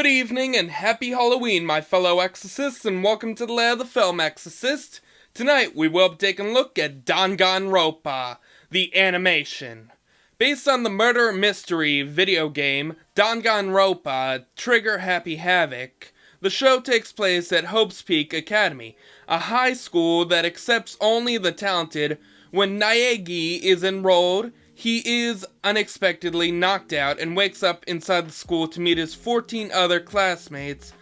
Good evening and happy Halloween, my fellow exorcists, and welcome to the lair of the Film Exorcist. Tonight we will be taking a look at Danganronpa, the animation. Based on the murder mystery video game Danganronpa Trigger Happy Havoc, the show takes place at Hope's Peak Academy, a high school that accepts only the talented. When Naegi is enrolled, he is unexpectedly knocked out and wakes up inside the school to meet his 14 other classmates,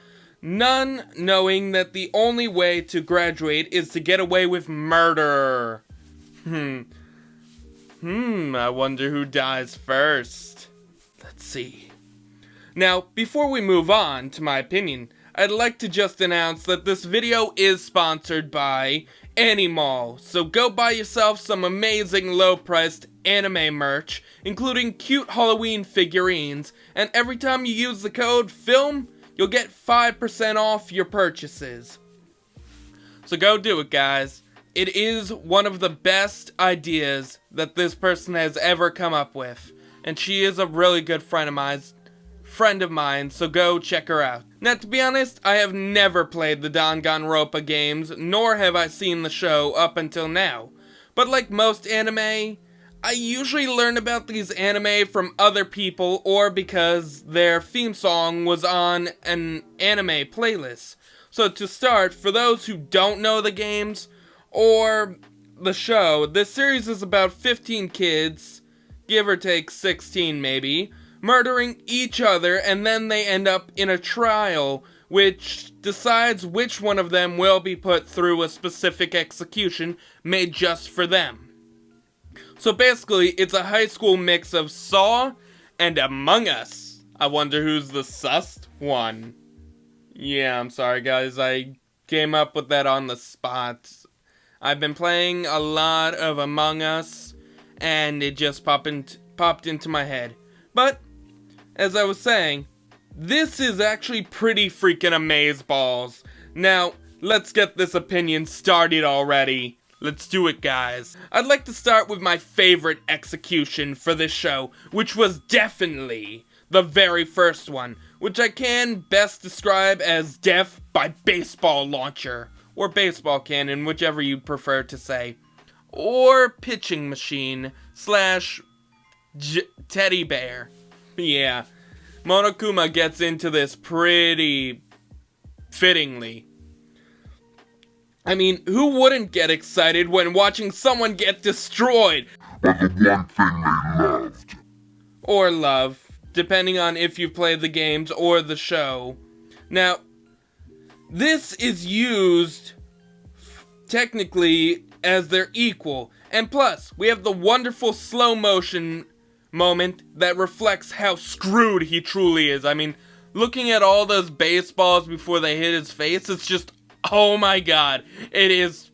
none knowing that the only way to graduate is to get away with murder. I wonder who dies first. Let's see. Now, before we move on to my opinion, I'd like to just announce that this video is sponsored by Animal, so go buy yourself some amazing low-priced anime merch, including cute Halloween figurines, and every time you use the code FILM, you'll get 5% off your purchases. So go do it, guys. It is one of the best ideas that this person has ever come up with, and she is a really good friend of mine, so go check her out. Now, to be honest, I have never played the Danganronpa games, nor have I seen the show up until now. But like most anime, I usually learn about these anime from other people or because their theme song was on an anime playlist. So to start, for those who don't know the games or the show, this series is about 15 kids, give or take 16 maybe, murdering each other, and then they end up in a trial which decides which one of them will be put through a specific execution made just for them. So basically, it's a high school mix of Saw and Among Us. I wonder who's the sussed one. Yeah, I'm sorry guys, I came up with that on the spot. I've been playing a lot of Among Us, and it just popped into my head. But as I was saying, this is actually pretty freaking amazeballs. Now, let's get this opinion started already. Let's do it, guys. I'd like to start with my favorite execution for this show, which was definitely the very first one, which I can best describe as death by baseball launcher, or baseball cannon, whichever you prefer to say, or pitching machine / teddy bear. Yeah, Monokuma gets into this pretty fittingly. I mean, who wouldn't get excited when watching someone get destroyed by the one thing they loved? Or love, depending on if you've played the games or the show. Now, this is used technically as their equal, and plus, we have the wonderful slow motion moment that reflects how screwed he truly is. I mean, looking at all those baseballs before they hit his face, it's just, oh my god, it is.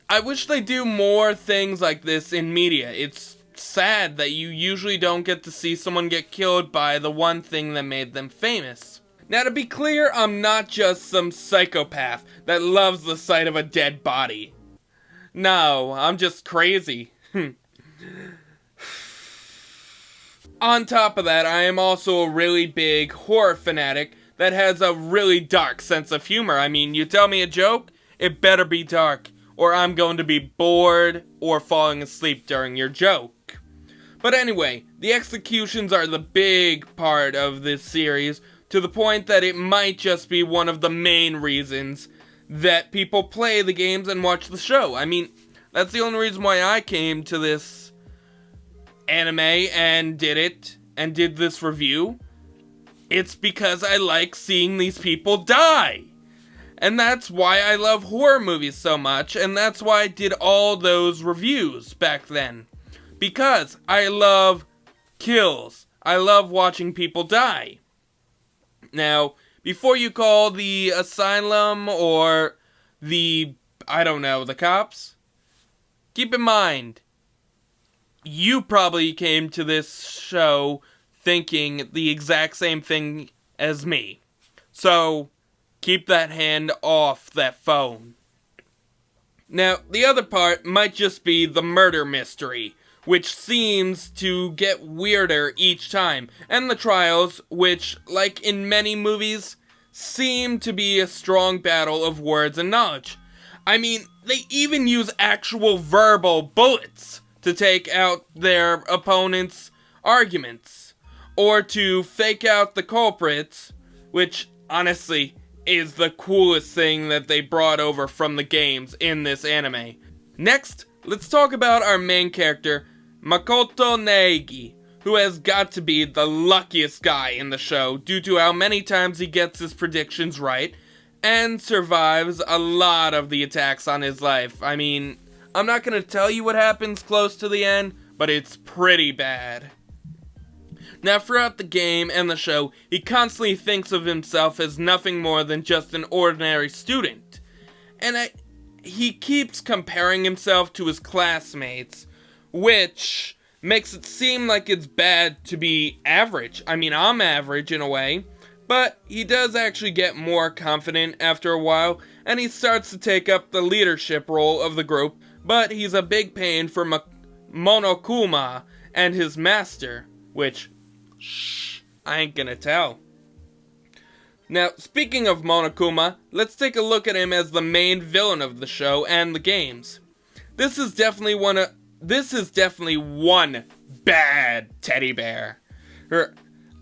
I wish they do more things like this in media. It's sad that you usually don't get to see someone get killed by the one thing that made them famous. Now, to be clear, I'm not just some psychopath that loves the sight of a dead body. No, I'm just crazy. On top of that, I am also a really big horror fanatic that has a really dark sense of humor. I mean, you tell me a joke, it better be dark, or I'm going to be bored or falling asleep during your joke. But anyway, the executions are the big part of this series, to the point that it might just be one of the main reasons that people play the games and watch the show. I mean, that's the only reason why I came to this anime and did this review. It's because I like seeing these people die. And that's why I love horror movies so much, and that's why I did all those reviews back then. Because I love kills. I love watching people die. Now, before you call the asylum or the cops, keep in mind, you probably came to this show thinking the exact same thing as me. So, keep that hand off that phone. Now, the other part might just be the murder mystery, which seems to get weirder each time, and the trials, which, like in many movies, seem to be a strong battle of words and knowledge. I mean, they even use actual verbal bullets to take out their opponent's arguments, or to fake out the culprits, which, honestly, is the coolest thing that they brought over from the games in this anime. Next, let's talk about our main character, Makoto Neigi, who has got to be the luckiest guy in the show due to how many times he gets his predictions right and survives a lot of the attacks on his life. I mean, I'm not going to tell you what happens close to the end, but it's pretty bad. Now, throughout the game and the show, he constantly thinks of himself as nothing more than just an ordinary student. And he keeps comparing himself to his classmates, which makes it seem like it's bad to be average. I mean, I'm average in a way, but he does actually get more confident after a while, and he starts to take up the leadership role of the group, but he's a big pain for Monokuma and his master, which, shh, I ain't gonna tell. Now, speaking of Monokuma, let's take a look at him as the main villain of the show and the games. This is definitely one bad teddy bear.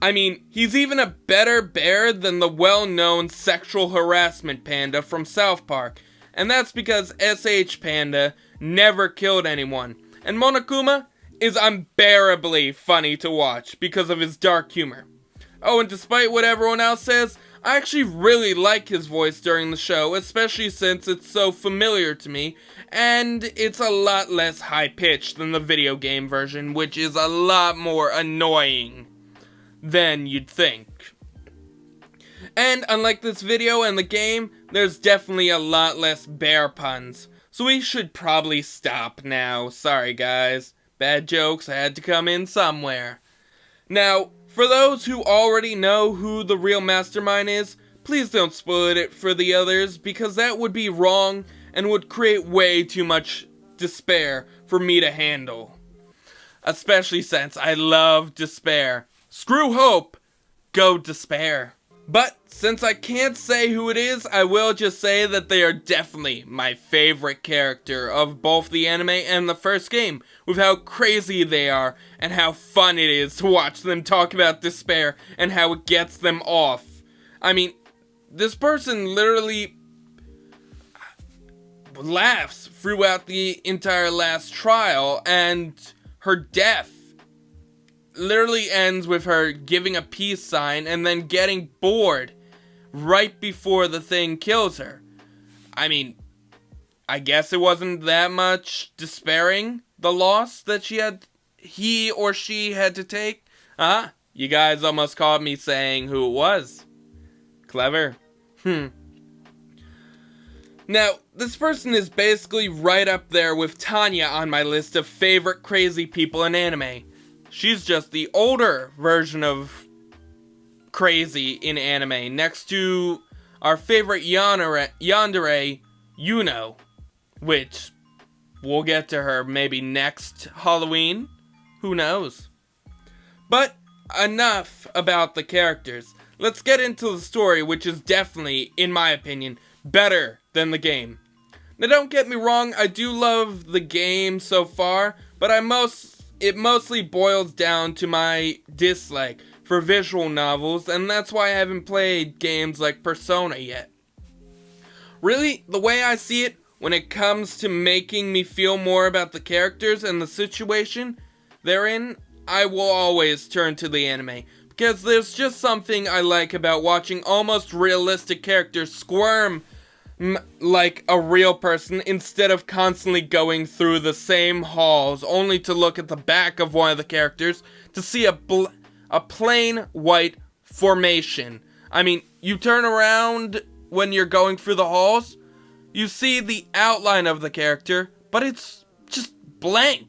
I mean, he's even a better bear than the well-known sexual harassment panda from South Park, and that's because SH Panda never killed anyone, and Monokuma is unbearably funny to watch because of his dark humor. Oh, and despite what everyone else says, I actually really like his voice during the show, especially since it's so familiar to me, and it's a lot less high-pitched than the video game version, which is a lot more annoying than you'd think. And unlike this video and the game, there's definitely a lot less bear puns, so we should probably stop now. Sorry guys, bad jokes had to come in somewhere. Now, for those who already know who the real mastermind is, please don't spoil it for the others, because that would be wrong and would create way too much despair for me to handle. Especially since I love despair. Screw hope, go despair. But since I can't say who it is, I will just say that they are definitely my favorite character of both the anime and the first game, with how crazy they are and how fun it is to watch them talk about despair and how it gets them off. I mean, this person literally laughs throughout the entire last trial, and her death literally ends with her giving a peace sign and then getting bored right before the thing kills her. I mean, I guess it wasn't that much despairing, the loss that he or she had to take. You guys almost caught me saying who it was. Clever. Now, this person is basically right up there with Tanya on my list of favorite crazy people in anime. She's just the older version of crazy in anime, next to our favorite yandere, Yuno, which we'll get to her maybe next Halloween, who knows. But enough about the characters. Let's get into the story, which is definitely, in my opinion, better than the game. Now don't get me wrong, I do love the game so far, but it mostly boils down to my dislike for visual novels, and that's why I haven't played games like Persona yet. Really, the way I see it, when it comes to making me feel more about the characters and the situation they're in, I will always turn to the anime, because there's just something I like about watching almost realistic characters squirm like a real person instead of constantly going through the same halls only to look at the back of one of the characters to see a plain white formation. I mean, you turn around when you're going through the halls, you see the outline of the character, but it's just blank.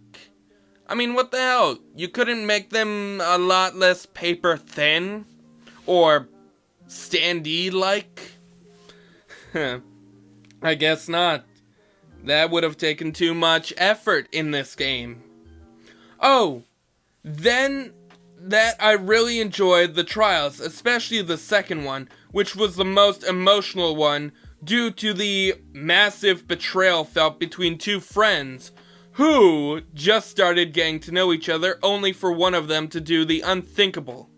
I mean, what the hell? You couldn't make them a lot less paper thin? Or standee-like? I guess not. That would have taken too much effort in this game. Oh, then that I really enjoyed the trials, especially the second one, which was the most emotional one due to the massive betrayal felt between two friends who just started getting to know each other only for one of them to do the unthinkable.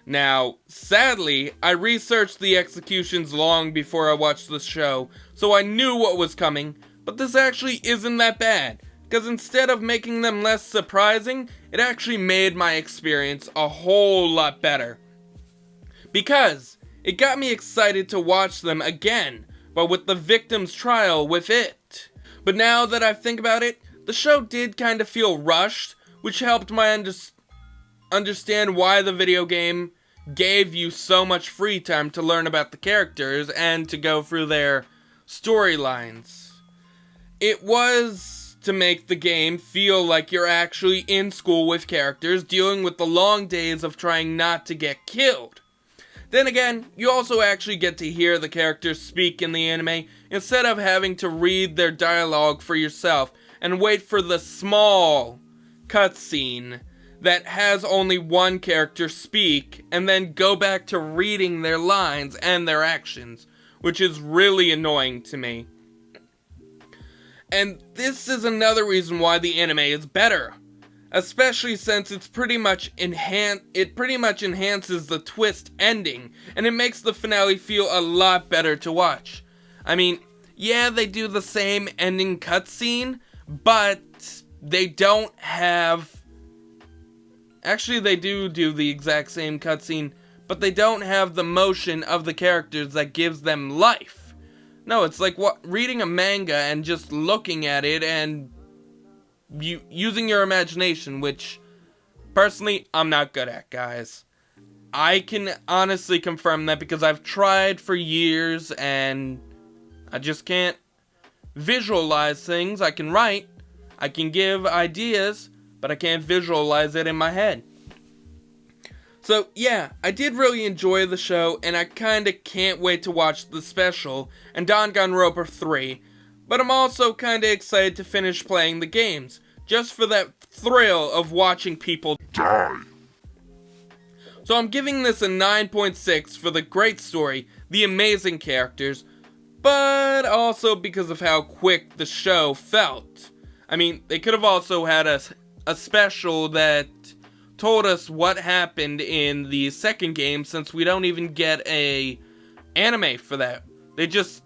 Now, sadly, I researched the executions long before I watched the show, so I knew what was coming, but this actually isn't that bad, because instead of making them less surprising, it actually made my experience a whole lot better. Because it got me excited to watch them again, but with the victim's trial with it. But now that I think about it, the show did kind of feel rushed, which helped my understand why the video game gave you so much free time to learn about the characters and to go through their storylines. It was to make the game feel like you're actually in school with characters dealing with the long days of trying not to get killed. Then again, you also actually get to hear the characters speak in the anime instead of having to read their dialogue for yourself and wait for the small cutscene that has only one character speak and then go back to reading their lines and their actions, which is really annoying to me. And this is another reason why the anime is better, especially since it pretty much enhances the twist ending, and it makes the finale feel a lot better to watch. I mean, yeah, they do the same ending cutscene, but they don't have... Actually, they do the exact same cutscene, but they don't have the motion of the characters that gives them life. No, it's like reading a manga and just looking at it and using your imagination, which, personally, I'm not good at, guys. I can honestly confirm that because I've tried for years and I just can't visualize things. I can write, I can give ideas, but I can't visualize it in my head. So, yeah, I did really enjoy the show, and I kinda can't wait to watch the special and Danganronpa 3, but I'm also kinda excited to finish playing the games, just for that thrill of watching people die. So I'm giving this a 9.6 for the great story, the amazing characters, but also because of how quick the show felt. I mean, they could have also had a special that told us what happened in the second game, since we don't even get a anime for that. They just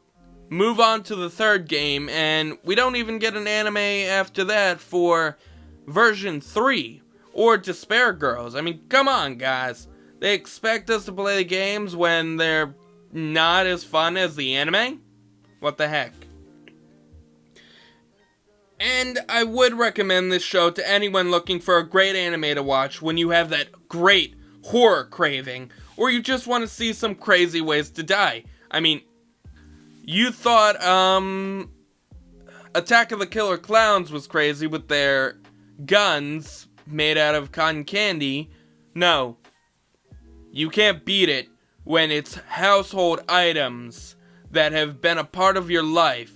move on to the third game, and we don't even get an anime after that for version 3 or Despair Girls. I mean, come on, guys. They expect us to play the games when they're not as fun as the anime? What the heck? And I would recommend this show to anyone looking for a great anime to watch when you have that great horror craving, or you just want to see some crazy ways to die. I mean, you thought, Attack of the Killer Clowns was crazy with their guns made out of cotton candy. No. You can't beat it when it's household items that have been a part of your life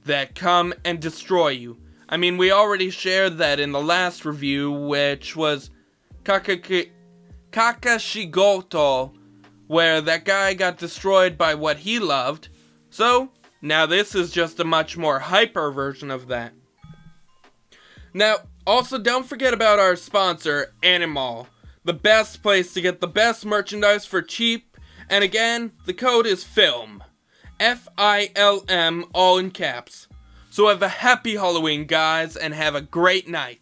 that come and destroy you. I mean, we already shared that in the last review, which was Kakashigoto, where that guy got destroyed by what he loved. So, now this is just a much more hyper version of that. Now, also don't forget about our sponsor, Animal, the best place to get the best merchandise for cheap, and again, the code is FILM. FILM, all in caps. So have a happy Halloween, guys, and have a great night.